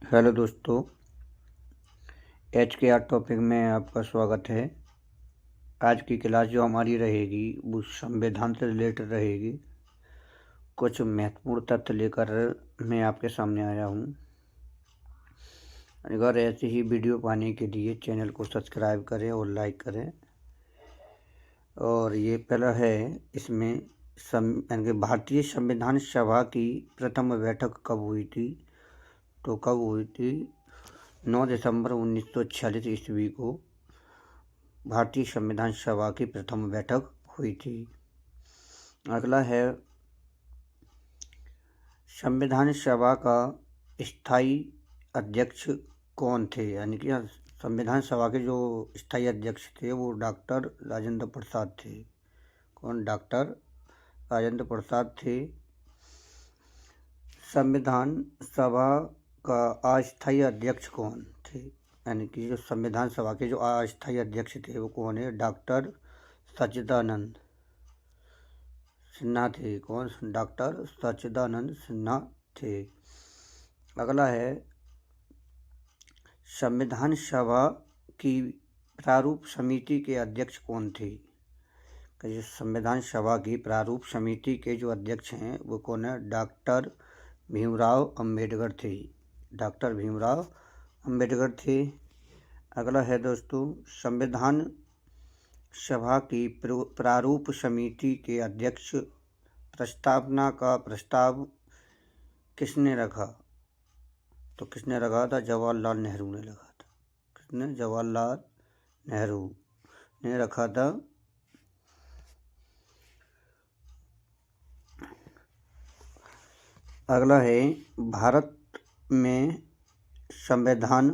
Hello दोस्तों, HKR topic में आपका स्वागत है। आज की क्लास जो हमारी रहेगी वो संविधान से रिलेटेड रहेगी। कुछ महत्वपूर्ण तथ्य लेकर मैं आपके सामने आया हूँ। अगर ऐसी ही वीडियो पाने के लिए चैनल को सब्सक्राइब करें और लाइक करें। और ये पहला है, इसमें यानी कि भारतीय संविधान सभा की प्रथम बैठक कब हुई थी? तो कब हुई थी? 9 दिसंबर 1946 ईस्वी को भारतीय संविधान सभा की प्रथम बैठक हुई थी। अगला है, संविधान सभा का स्थायी अध्यक्ष कौन थे? यानी कि संविधान सभा के जो स्थायी अध्यक्ष थे वो डॉक्टर राजेंद्र प्रसाद थे। कौन? डॉक्टर राजेंद्र प्रसाद थे। संविधान सभा का अस्थायी अध्यक्ष कौन थे? यानी कि जो संविधान सभा के जो अस्थायी अध्यक्ष थे वो कौन है? डॉक्टर सच्चिदानंद सिन्हा थे। कौन? डॉक्टर सच्चिदानंद सिन्हा थे। अगला है, संविधान सभा की प्रारूप समिति के अध्यक्ष कौन थे? कि संविधान सभा की प्रारूप समिति के जो अध्यक्ष हैं वो कौन है? डॉक्टर भीमराव अंबेडकर थे। डॉक्टर भीमराव अंबेडकर थे। अगला है दोस्तों, संविधान सभा की प्रारूप समिति के अध्यक्ष प्रस्तावना का प्रस्ताव किसने रखा? तो किसने रखा था? जवाहरलाल नेहरू ने रखा था। किसने? जवाहरलाल नेहरू ने रखा था। अगला है, भारत में संविधान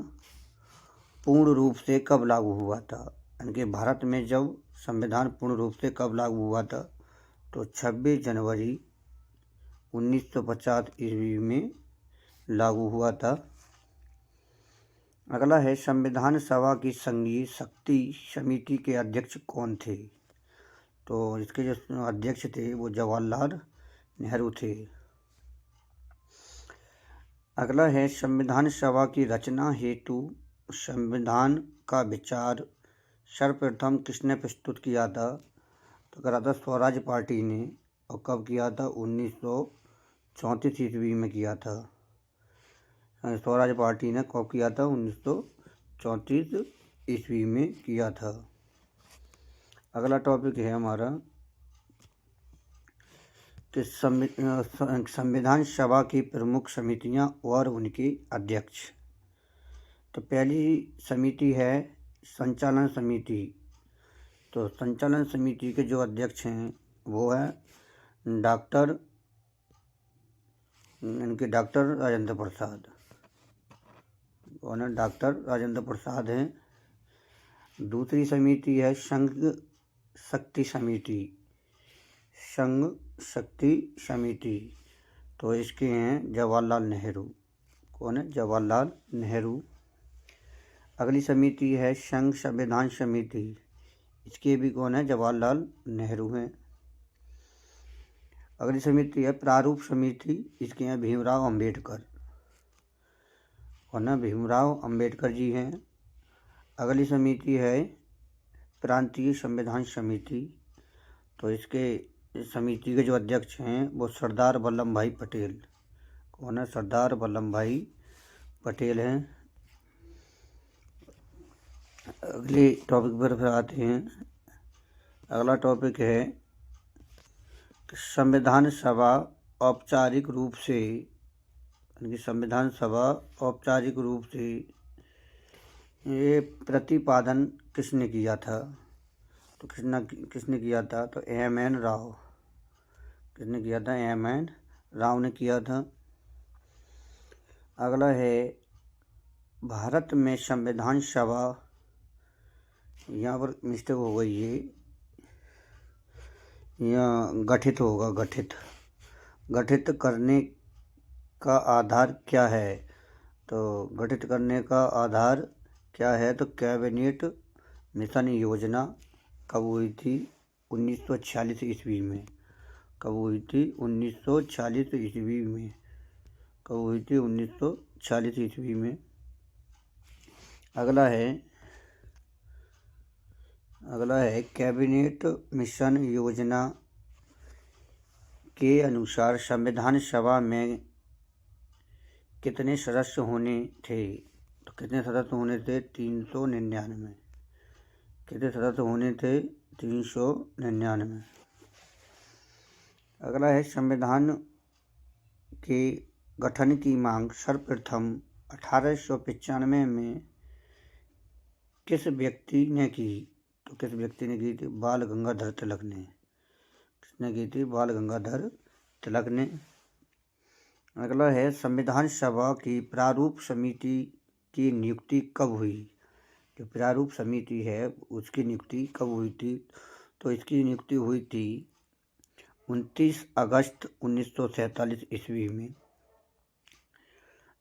पूर्ण रूप से कब लागू हुआ था? यानी कि भारत में जब संविधान पूर्ण रूप से कब लागू हुआ था? तो 26 जनवरी 1950 ईस्वी में लागू हुआ था। अगला है, संविधान सभा की संघीय शक्ति समिति के अध्यक्ष कौन थे? तो इसके जो अध्यक्ष थे वो जवाहरलाल नेहरू थे। अगला है, संविधान सभा की रचना हेतु संविधान का विचार सर्वप्रथम किसने प्रस्तुत किया था? तो करा था स्वराज पार्टी ने। और कब किया था? 1934 ईस्वी में किया था। स्वराज पार्टी ने कब किया था? 1934 ईस्वी में किया था। अगला टॉपिक है हमारा कि संविधान सभा की प्रमुख समितियां और उनके अध्यक्ष। तो पहली समिति है संचालन समिति। तो संचालन समिति के जो अध्यक्ष हैं वो है डॉक्टर राजेंद्र प्रसाद। कौन है? डॉक्टर राजेंद्र प्रसाद हैं। दूसरी समिति है संघ शक्ति समिति। संघ शक्ति समिति। तो इसके हैं जवाहरलाल नेहरू। कौन है? जवाहरलाल नेहरू। अगली समिति है संघ संविधान समिति। इसके भी कौन है? जवाहरलाल नेहरू हैं। अगली समिति है प्रारूप समिति। इसके हैं भीमराव अंबेडकर। कौन है? भीमराव अंबेडकर जी हैं। अगली समिति है प्रांतीय संविधान समिति। तो इसके समिति के जो अध्यक्ष हैं वो सरदार वल्लभ भाई पटेल। कौन है? सरदार वल्लभ भाई पटेल हैं। अगले टॉपिक पर आते हैं। अगला टॉपिक है कि संविधान सभा औपचारिक रूप से, यानी कि संविधान सभा औपचारिक रूप से ये प्रतिपादन किसने किया था? तो किसने किया था? तो M.N. राव। किसने किया था? M.N. राव ने किया था। अगला है, भारत में संविधान सभा, यहाँ पर मिस्टेक हो गई है, यहाँ गठित होगा। गठित करने का आधार क्या है? तो गठित करने का आधार क्या है? तो कैबिनेट मिशन योजना कब हुई थी? 1946 ईस्वी में। कब हुई थी? 1946 ईस्वी में। कब हुई थी? 1940 ईस्वी में। अगला है कैबिनेट मिशन योजना के अनुसार संविधान सभा में कितने सदस्य होने थे? तो कितने सदस्य होने थे? 399। कितने सदस्य होने थे? 399। अगला है संविधान के गठन की मांग सर्वप्रथम 1895 में किस व्यक्ति ने की? तो किस व्यक्ति ने की थी? बाल गंगाधर तिलक ने। किसने की थी? बाल गंगाधर तिलक ने। अगला है संविधान सभा की प्रारूप समिति की नियुक्ति कब हुई? जो प्रारूप समिति है उसकी नियुक्ति कब हुई थी? तो इसकी नियुक्ति हुई थी 29 अगस्त 1947 ईस्वी में।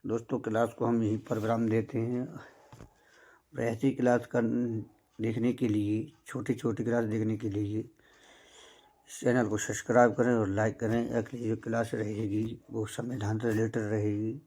दोस्तों, क्लास को हम यहीं पर विराम देते हैं। ऐसी क्लास देखने के लिए, छोटी छोटी क्लास देखने के लिए चैनल को सब्सक्राइब करें और लाइक करें। अगली जो क्लास रहेगी वो संविधान से रिलेटेड रहेगी।